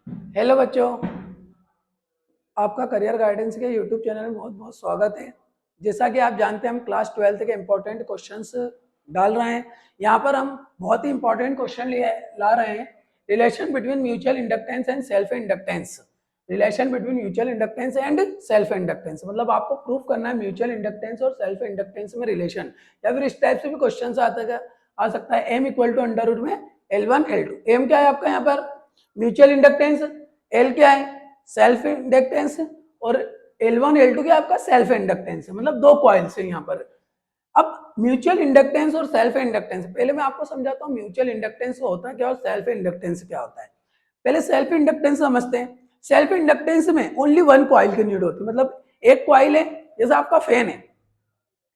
Hello बच्चों, आपका career guidance के यूट्यूब चैनल में बहुत बहुत स्वागत है। जैसा कि आप जानते हैं, हम क्लास 12th के इम्पोर्टेंट क्वेश्चंस डाल रहे हैं। यहाँ पर हम बहुत ही इंपॉर्टेंट क्वेश्चन ला रहे हैं। Relation between mutual inductance and self inductance. Relation between mutual inductance and self inductance मतलब आपको प्रूव करना है म्यूचुअल इंडक्टेंस और सेल्फ इंडक्टेंस में रिलेशन। या फिर इस टाइप से भी क्वेश्चन आ सकता है, M equal to under root में L1 L2। एम क्या है आपका यहाँ पर? Mutual inductance. एल क्या है? Self inductance. और L1 L2 क्या आपका? Self inductance. मतलब दो कॉइल्स है यहाँ पर। अब म्यूचुअल इंडक्टेंस और सेल्फ इंडक्टेंस, पहले मैं आपको समझाता हूँ म्यूचुअल इंडक्टेंस होता है क्या और सेल्फ इंडक्टेंस क्या होता है। पहले सेल्फ इंडक्टेंस समझते हैं। सेल्फ इंडक्टेंस में ओनली वन कॉइल की नीड होती है। मतलब एक कॉइल है, जैसे आपका फैन है,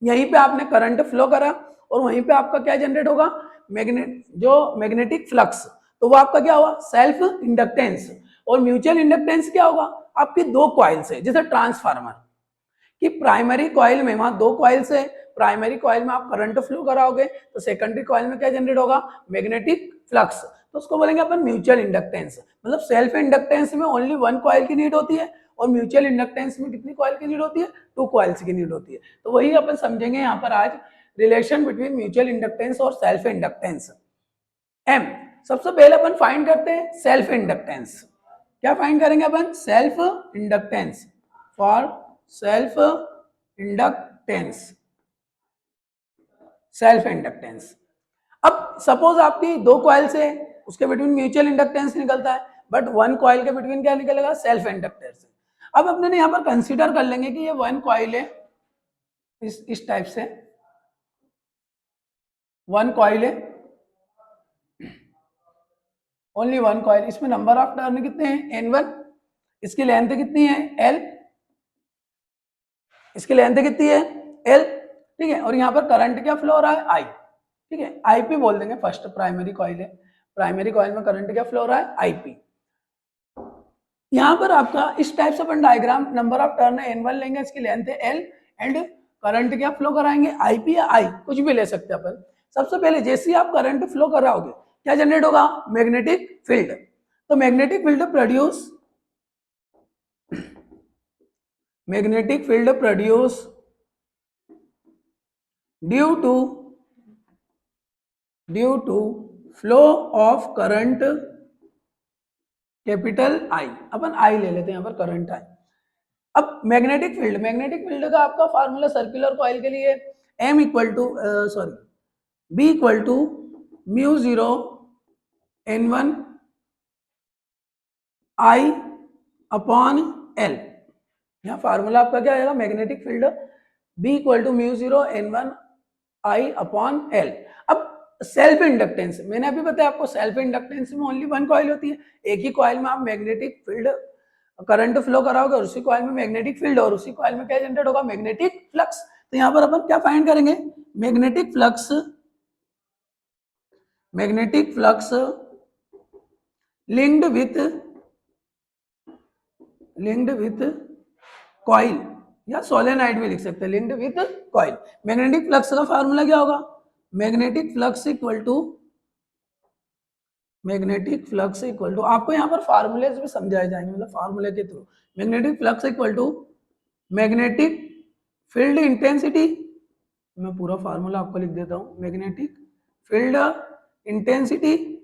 यहीं पे आपने करंट फ्लो करा और वहीं पे आपका क्या जनरेट होगा? Magnetic flux. तो वो आपका क्या हुआ? Self inductance. और म्यूचुअल इंडक्टेंस क्या होगा? आपकी दो कॉइल्स है, जैसे ट्रांसफार्मर कि प्राइमरी कॉइल में वहां दो कॉइल्स है, प्राइमरी कॉइल में आप करंट फ्लो कराओगे तो सेकेंडरी कॉइल में क्या जनरेट होगा? Magnetic flux. तो उसको बोलेंगे अपन म्यूचुअल इंडक्टेंस। मतलब सेल्फ इंडक्टेंस में ओनली वन कॉइल की नीड होती है और म्यूचुअल इंडक्टेंस में कितनी कॉइल की नीड होती है? टू कॉइल्स की नीड होती है। तो वही अपन समझेंगे यहाँ पर आज, रिलेशन बिटवीन म्यूचुअल इंडक्टेंस और सेल्फ इंडक्टेंस। एम, सबसे पहले अपन फाइंड करते हैं सेल्फ इंडक्टेंस। क्या फाइंड करेंगे अपन? Self inductance. For self inductance, self inductance. अब सपोज आपकी दो कॉइल्स है, उसके बिटवीन म्यूचुअल इंडक्टेंस निकलता है, बट वन कॉइल के बिटवीन क्या निकलेगा? Self inductance. अब अपने यहाँ पर कंसीडर कर लेंगे कि ये वन कॉइल है, इस टाइप से वन कॉइल है, ओनली वन कॉइल। इसमें नंबर ऑफ टर्न कितने हैं? N1। इसकी लेंथ कितनी है? L। इसकी लेंथ कितनी है? L। ठीक है। और यहाँ पर करंट क्या फ्लो हो रहा है? I। ठीक है, IP बोल देंगे फर्स्ट, प्राइमरी कॉइल है, प्राइमरी कॉइल में करंट क्या फ्लो हो रहा है? IP। यहाँ पर आपका इस टाइप से अपन डायग्राम, नंबर ऑफ टर्न है N1 लेंगे, इसकी लेंथ है L, एंड करंट क्या फ्लो कराएंगे? IP या I, कुछ भी ले सकते हैं अपन। सबसे पहले जैसे ही आप करंट फ्लो कराओगे क्या जनरेट होगा? Magnetic field. तो magnetic field produce, magnetic field produce due to flow of current capital I। अपन I ले लेते हैं यहाँ पर, करंट I। अब मैग्नेटिक फील्ड का आपका फार्मूला सर्कुलर कॉइल के लिए M equal to B equal to mu 0 N1 I upon L। यहाँ फार्मूला आपका क्या आएगा? Magnetic field B equal to mu 0 N1 I upon L। अब सेल्फ इंडक्टेंस मैंने अभी बताया आपको, सेल्फ इंडक्टेंस में ओनली वन कॉइल होती है। एक ही कॉइल में आप मैग्नेटिक फील्ड करंट फ्लो कराओगे और उसी कॉइल में मैग्नेटिक फील्ड, और उसी कॉइल में क्या जनरेट होगा? Magnetic flux. तो यहाँ पर अपन क्या फाइंड करेंगे? Magnetic flux, magnetic flux linked with coil, या सोलेनाइड भी लिख सकते हैं, linked with coil. Magnetic flux का फार्मूला क्या होगा? Magnetic flux equal to, magnetic flux equal to, आपको यहाँ पर फार्मूले भी समझाए जाएंगे, मतलब फार्मूले के through. Magnetic flux equal to magnetic field intensity, मैं पूरा फार्मूला आपको लिख देता हूँ। Magnetic field intensity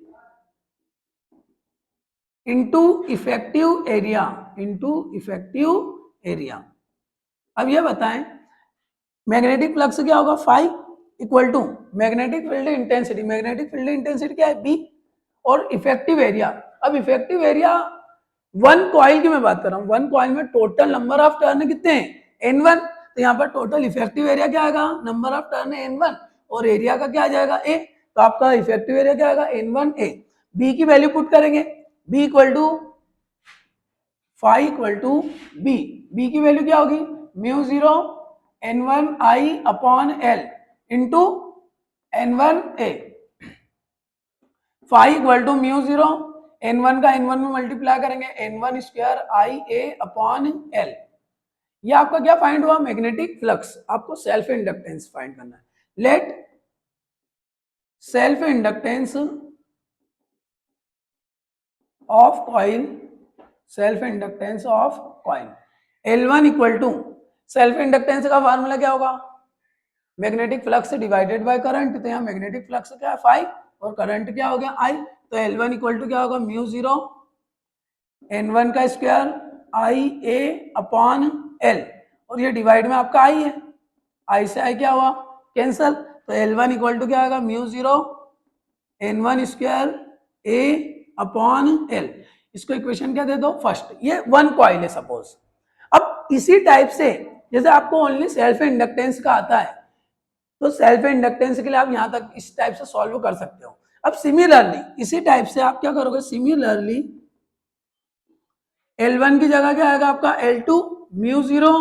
into effective area, into effective area. अब ये बताएं मैग्नेटिक फ्लक्स क्या होगा? Phi equal to magnetic field intensity, magnetic field intensity क्या है? बी, और इफेक्टिव एरिया। अब इफेक्टिव एरिया वन कॉइल की मैं बात कर रहा हूँ, वन कॉइल में टोटल नंबर ऑफ टर्न कितने हैं? N1। तो यहाँ पर टोटल इफेक्टिव एरिया क्या आएगा? नंबर ऑफ टर्न है N1 और एरिया का क्या आ जाएगा? A। तो आपका इफेक्टिव एरिया क्या आएगा? N1A। बी की वैल्यू पुट करेंगे, B equal to phi equal to B. B की वैल्यू क्या होगी? Mu 0 N1 I upon L into N1A। Phi equal to mu 0 N1 का N1 में मल्टीप्लाई करेंगे, N1 square IA upon L। ये आपका क्या फाइंड हुआ? Magnetic flux. आपको सेल्फ इंडक्टेंस फाइंड करना है। Let self inductance of coil self inductance of coil. L1 equal to, self inductance का फार्मूला क्या होगा, magnetic flux divided by current. तो यहाँ मैग्नेटिक फ्लक्स क्या है फाई और करंट क्या हो गया आई। तो L1 इक्वल टू क्या होगा म्यू जीरो N1 का स्क्वायर आई ए अपॉन एल, और ये डिवाइड में आपका आई है, आई से आई क्या हुआ कैंसल। तो L1 इक्वल टू क्या होगा म्यू जीरो N1 स्क्वायर ए अपॉन एल। इसको इक्वेशन क्या दे दो फर्स्ट, ये वन कॉइल है सपोज। अब इसी टाइप से जैसे आपको ओनली सेल्फ इंडक्टेंस का आता है, तो सेल्फ इंडक्टेंस के लिए आप यहां तक इस टाइप से सॉल्व कर सकते हो। अब सिमिलरली इसी टाइप से आप क्या करोगे, सिमिलरली L1 की जगह क्या आएगा आपका L2 म्यू जीरो,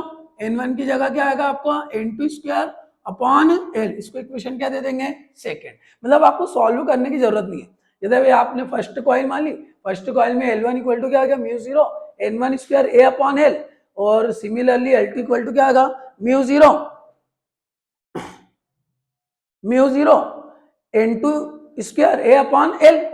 N1 की जगह क्या आएगा आपका N2 स्क्वायर अपॉन L। इसको इक्वेशन क्या दे देंगे सेकेंड। मतलब आपको सॉल्व करने की जरूरत नहीं है। जैसे आपने फर्स्ट कॉइल मान ली, फर्स्ट कॉइल में L1 इक्वल टू क्या आ गया म्यू जीरो N1 स्क्वायर ए अपॉन एल, और सिमिलरली L2 इक्वल टू क्या आएगा म्यू जीरो N2 स्क्वायर ए अपॉन एल।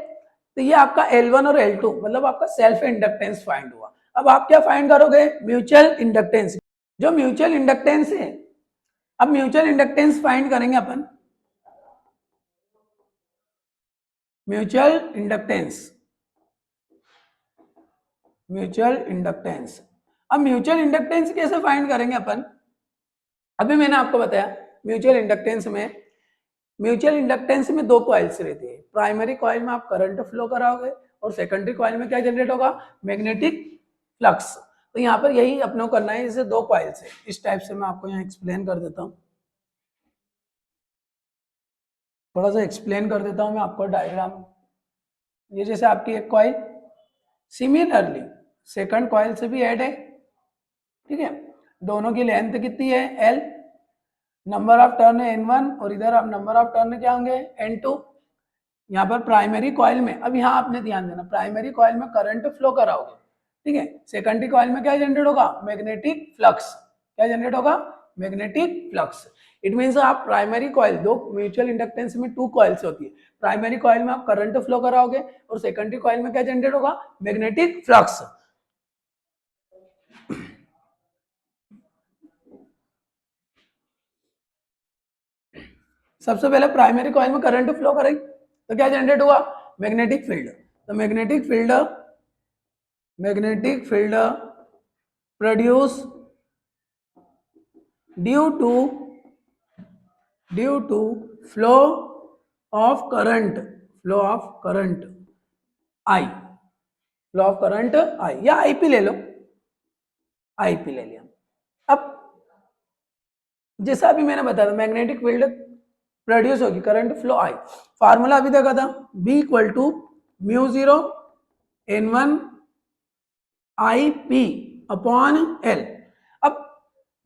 तो ये आपका L1 और L2 मतलब आपका सेल्फ इंडक्टेंस फाइंड हुआ। अब आप क्या फाइंड करोगे, म्यूचुअल इंडक्टेंस। जो म्यूचुअल इंडक्टेंस है, अब म्यूचुअल इंडक्टेंस फाइंड करेंगे अपन, म्यूचुअल इंडक्टेंस, म्यूचुअल इंडक्टेंस। अब म्यूचुअल इंडक्टेंस कैसे फाइंड करेंगे अपन, अभी मैंने आपको बताया म्यूचुअल इंडक्टेंस में, म्यूचुअल इंडक्टेंस में दो कॉइल्स रहती है। प्राइमरी कॉइल में आप करंट फ्लो कराओगे और सेकेंडरी कॉइल में क्या जनरेट होगा मैग्नेटिक फ्लक्स। तो यहाँ पर यही अपने को करना है, जैसे दो कॉइल्स है इस टाइप से। मैं आपको यहाँ एक्सप्लेन कर देता हूँ, थोड़ा सा एक्सप्लेन कर देता हूँ मैं आपको डायग्राम। ये जैसे आपकी एक कॉइल, सिमिलरली सेकंड कॉइल से भी ऐड है, ठीक है। दोनों की लेंथ कितनी है L, नंबर ऑफ टर्न है N1 और इधर आप नंबर ऑफ टर्न क्या होंगे N2। यहाँ पर प्राइमरी कॉइल में, अब यहाँ आपने ध्यान देना, प्राइमरी कॉइल में करंट फ्लो कराओगे, ठीक है। सेकेंडरी कॉइल में क्या जनरेट होगा मैग्नेटिक फ्लक्स, क्या जनरेट होगा मैग्नेटिक फ्लक्स। इट मीन्स आप प्राइमरी कॉइल, दो म्यूचुअल इंडक्टेंस में टू कॉइल्स होती है, प्राइमरी कॉइल में आप करंट फ्लो कराओगे और सेकेंडरी कॉइल में क्या जनरेट होगा मैग्नेटिक फ्लक्स। सबसे पहले प्राइमरी कॉइल में करंट फ्लो करेंगे तो क्या जनरेट हुआ मैग्नेटिक फील्ड। तो magnetic field produce due to flow of current I, flow of current I, या आईपी ले लो, आईपी ले लिया। अब जैसा अभी मैंने बताया मैग्नेटिक फील्ड प्रोड्यूस होगी करंट फ्लो आई, फार्मूला अभी देखा था B equal to mu zero N1 I P upon L. अब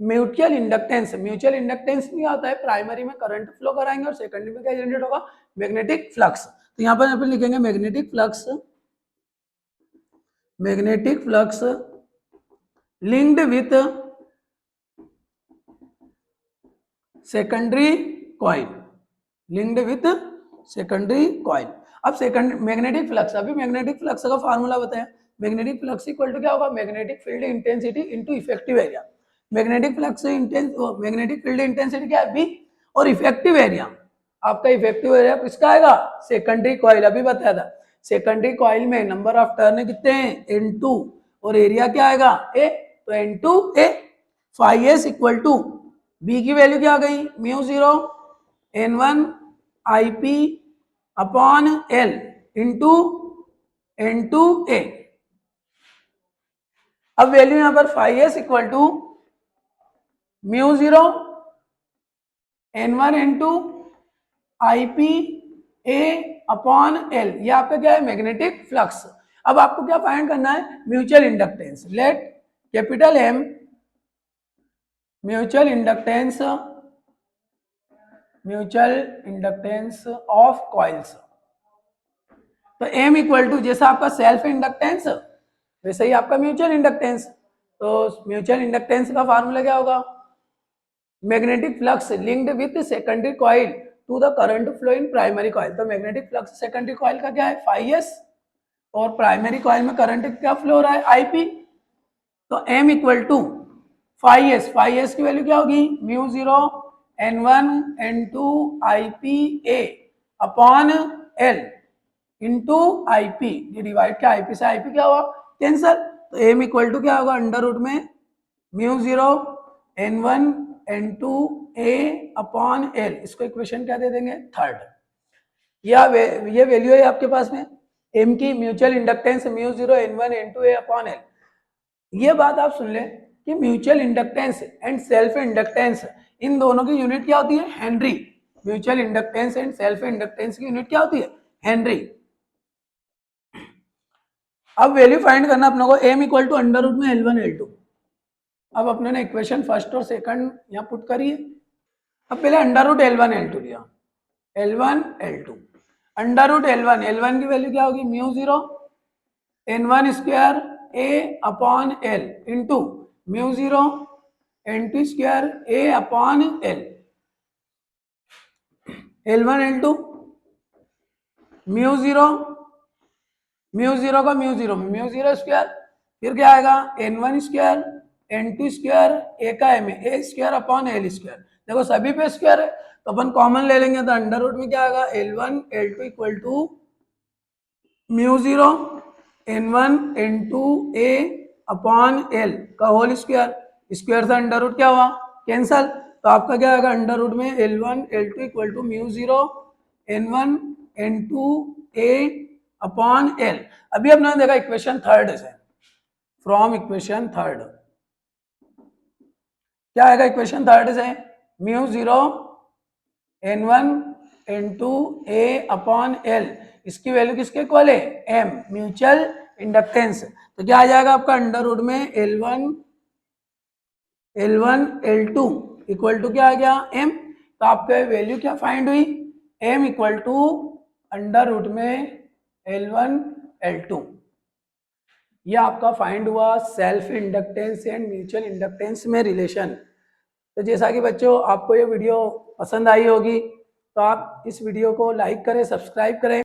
म्यूचुअल इंडक्टेंस नहीं आता है, प्राइमरी में करंट फ्लो कराएंगे और सेकेंडरी में क्या जनरेट होगा मैग्नेटिक फ्लक्स। तो यहाँ पर लिखेंगे magnetic flux linked with secondary coil, अब सेकंड मैग्नेटिक फ्लक्स, अभी मैग्नेटिक फ्लक्स का फार्मूला बताया, मैग्नेटिक फ्लक्स इक्वल टू क्या होगा magnetic field intensity into effective area. Magnetic field intensity क्या है बी, और इफेक्टिव एरिया, आपका इफेक्टिव एरिया किसका आएगा सेकेंडरी कॉइल। अभी बताया था सेकेंडरी कॉइल में नंबर ऑफ टर्न कितने हैं N2 और एरिया क्या आएगा ए, तो N2 A. Phi S equal to B की वैल्यू क्या आ गई mu zero N1 I P upon L into N2 A. अब वैल्यू यहां पर phi S equal to mu zero N1 N2 I P A upon L, ये आपका क्या है मैग्नेटिक फ्लक्स। अब आपको क्या फाइंड करना है mutual inductance. Let capital M mutual inductance of coils. तो एम इक्वल टू जैसा आपका सेल्फ इंडक्टेंस वैसे ही आपका म्यूचुअल इंडक्टेंस। तो म्यूचुअल इंडक्टेंस का फार्मूला क्या होगा magnetic flux linked with secondary coil to the current flow in primary coil. तो मैग्नेटिक फ्लक्स सेकेंडरी कॉइल का क्या है फाई एस, और प्राइमरी कॉइल में करंट क्या फ्लो हो रहा है, IP। तो M equal to phi S की वैल्यू क्या होगी, mu 0 N1 N2 IPA upon L into IP, ये डिवाइड क्या IP से IP क्या हुआ, कैंसल। तो M इक्वल टू क्या होगा, अंडर रूट में mu 0 N1 N2 A upon L, इसको इक्वेशन क्या दे देंगे, थर्ड। ये वैल्यू है आपके पास में M की, mutual inductance mu 0 N1 N2 A upon L। ये बात आप सुन लें कि mutual inductance and self inductance, इन दोनों की यूनिट क्या होती है, henry. Mutual inductance and self inductance की यूनिट क्या होती है, हेनरी। अब वैल्यू फाइंड करना अपने को, M equal to under root में L1 L2। अब अपने ने इक्वेशन फर्स्ट और सेकंड यहाँ पुट करिए। अब पहले अंडर रूट L1 L2 लिया, L1 L2 under root L1 की वैल्यू क्या होगी, mu 0 N1 square A upon L into mu 0 N2 square A upon L। L1 L2 mu 0 का म्यू 0 स्क्वायर, फिर क्या आएगा N1 square N2 square A का M A square upon L square. देखो सभी पे स्क्वायर है तो अपन कॉमन ले लेंगे, तो अंडर रूट में क्या आएगा, L1 L2 equal to mu 0 N1 N2 A upon L का होल स्क्वायर, स्क्वायर से अंडर रूट क्या हुआ, कैंसल। तो आपका क्या आएगा, अंडर रूट में L1 L2 equal to mu 0 N1 N2 A upon L। अभी अपने देखा इक्वेशन थर्ड से, फ्रॉम इक्वेशन थर्ड क्या आएगा, इक्वेशन थर्ड से mu 0 N1 N2 A upon L, इसकी वैल्यू किसके इक्वल है, M म्यूचुअल इंडक्टेंस। तो क्या आ जाएगा आपका अंडर रूट में L1 L2 इक्वल टू क्या आ गया, M। तो आपका वैल्यू क्या फाइंड हुई, M equal to under root में L1 L2। ये आपका फाइंड हुआ self inductance and mutual inductance में रिलेशन। तो जैसा कि बच्चों आपको ये वीडियो पसंद आई होगी, तो आप इस वीडियो को लाइक करें, सब्सक्राइब करें।